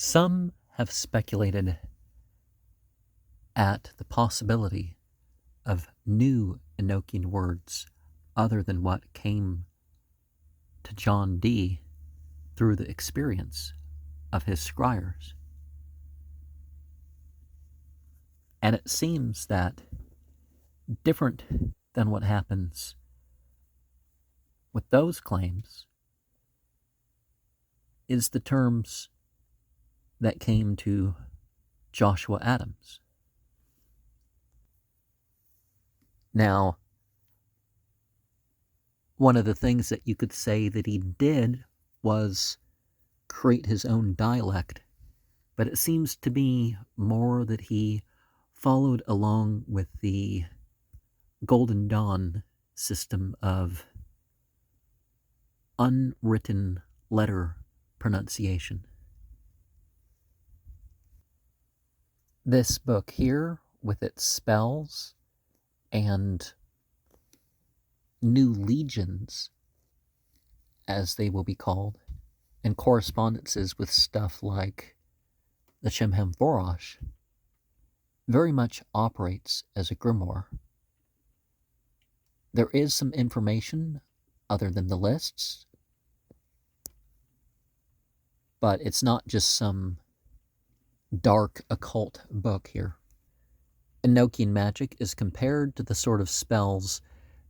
Some have speculated at the possibility of new Enochian words other than what came to John Dee through the experience of his scryers. And it seems that different than what happens with those claims is the terms that came to Joshua Adams. Now, one of the things that you could say that he did was create his own dialect, but it seems to be more that he followed along with the Golden Dawn system of unwritten letter pronunciation. This book here, with its spells and new legions, as they will be called, and correspondences with stuff like the Shemhem Forosh, very much operates as a grimoire. There is some information other than the lists, but it's not just some dark occult book here. Enochian magic is compared to the sort of spells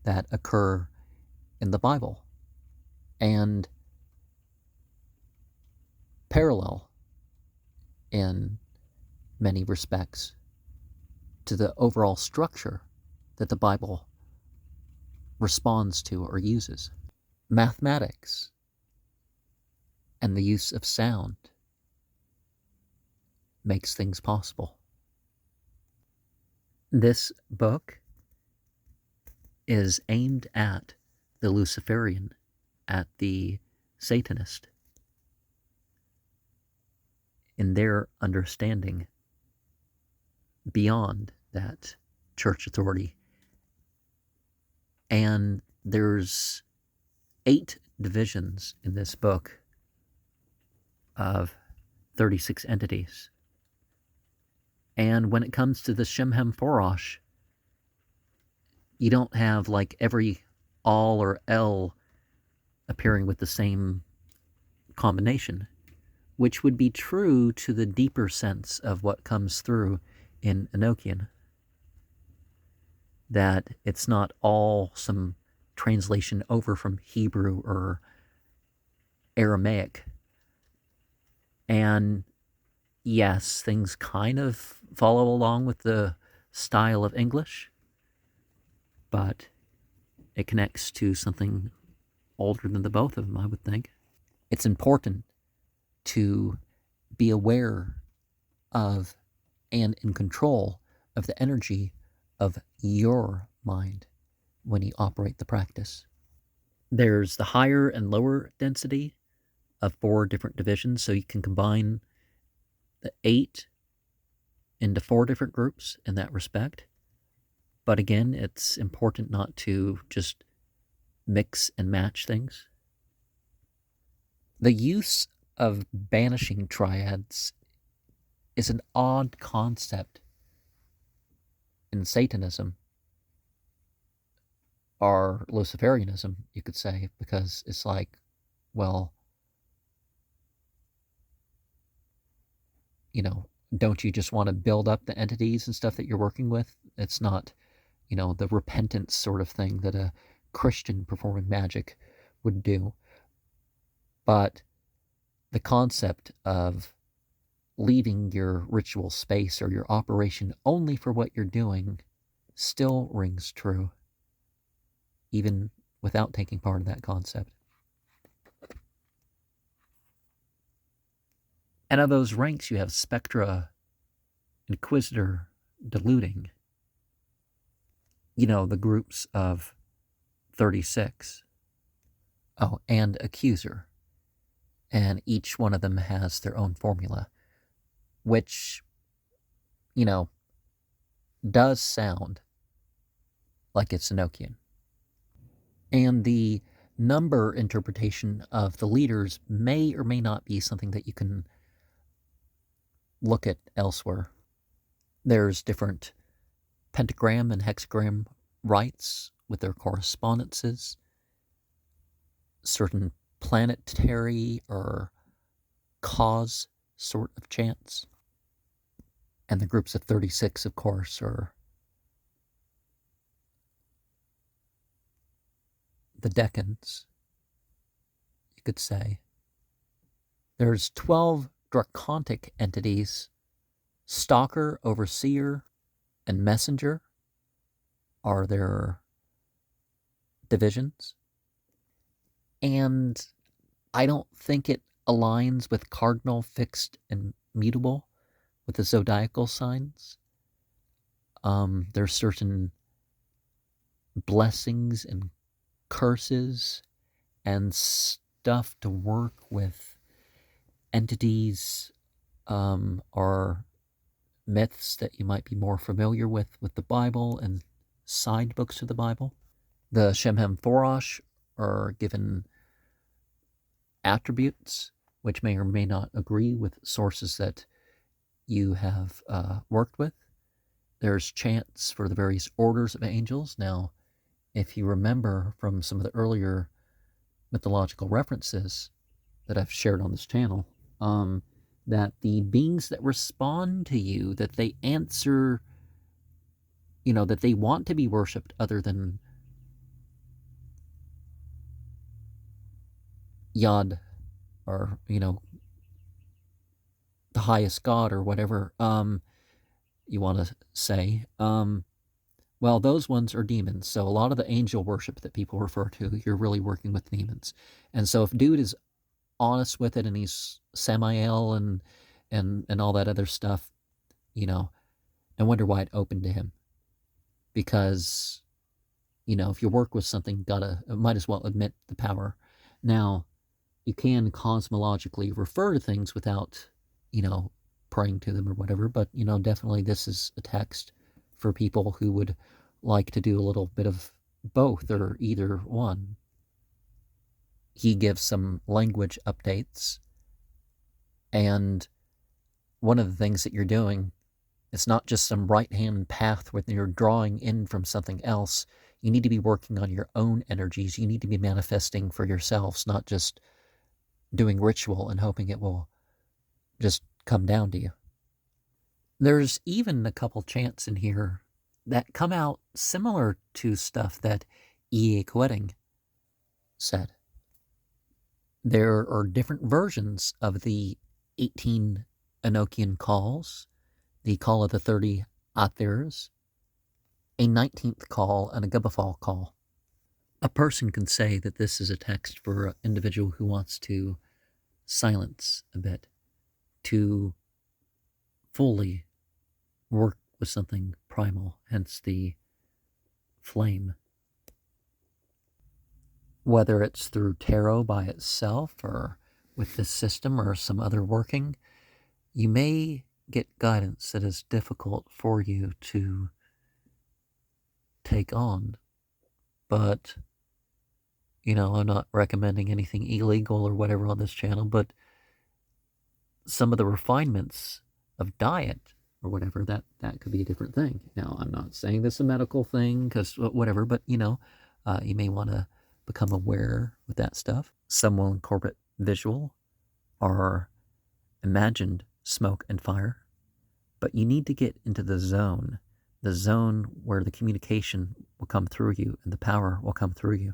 that occur in the Bible, and parallel in many respects to the overall structure that the Bible responds to or uses. Mathematics and the use of sound makes things possible. This book is aimed at the Luciferian, at the Satanist, in their understanding beyond that church authority. And there's 8 divisions in this book of 36 entities. And when it comes to the Shemhem Forosh, you don't have like every Al or L appearing with the same combination, which would be true to the deeper sense of what comes through in Enochian. That it's not all some translation over from Hebrew or Aramaic. And yes, things kind of follow along with the style of English, but it connects to something older than the both of them, I would think. It's important to be aware of and in control of the energy of your mind when you operate the practice. There's the higher and lower density of 4 different divisions, so you can combine the 8 into 4 different groups in that respect. But again, it's important not to just mix and match things. The use of banishing triads is an odd concept in Satanism, or Luciferianism, you could say, because it's like, well, don't you just want to build up the entities and stuff that you're working with? It's not, the repentance sort of thing that a Christian performing magic would do. But the concept of leaving your ritual space or your operation only for what you're doing still rings true, even without taking part in that concept. And of those ranks, you have Spectra, Inquisitor, Deluding, the groups of 36. Oh, and Accuser. And each one of them has their own formula, which, does sound like it's Enochian. And the number interpretation of the leaders may or may not be something that you can look at elsewhere. There's different pentagram and hexagram rites with their correspondences, certain planetary or cause sort of chants. And the groups of 36, of course, are the decans, you could say. There's 12 draconic entities. Stalker, Overseer, and Messenger are their divisions. And I don't think it aligns with cardinal, fixed, and mutable with the zodiacal signs. There's certain blessings and curses and stuff to work with entities or myths that you might be more familiar with the Bible and side books of the Bible. The Shemhem Forosh are given attributes which may or may not agree with sources that you have worked with. There's chants for the various orders of angels. Now, if you remember from some of the earlier mythological references that I've shared on this channel, that the beings that respond to you, that they answer, that they want to be worshipped other than Yod, or, the highest God, or whatever you want to say, well, those ones are demons. So a lot of the angel worship that people refer to, you're really working with demons. And so if dude is honest with it and he's Samael and all that other stuff, I wonder why it opened to him. Because, if you work with something, might as well admit the power. Now, you can cosmologically refer to things without, praying to them or whatever, but, definitely this is a text for people who would like to do a little bit of both or either one. He gives some language updates, and one of the things that you're doing, it's not just some right-hand path where you're drawing in from something else. You need to be working on your own energies. You need to be manifesting for yourselves, not just doing ritual and hoping it will just come down to you. There's even a couple chants in here that come out similar to stuff that Ialprt said. There are different versions of the 18 Enochian calls, the call of the 30 Athers, a 19th call, and a Gubafal call. A person can say that this is a text for an individual who wants to silence a bit, to fully work with something primal, hence the flame. Whether it's through tarot by itself or with this system or some other working, you may get guidance that is difficult for you to take on. But, I'm not recommending anything illegal or whatever on this channel, but some of the refinements of diet or whatever, that could be a different thing. Now, I'm not saying this is a medical thing, because whatever, but, you may want to become aware with that stuff. Some will incorporate visual or imagined smoke and fire, but you need to get into the zone where the communication will come through you and the power will come through you.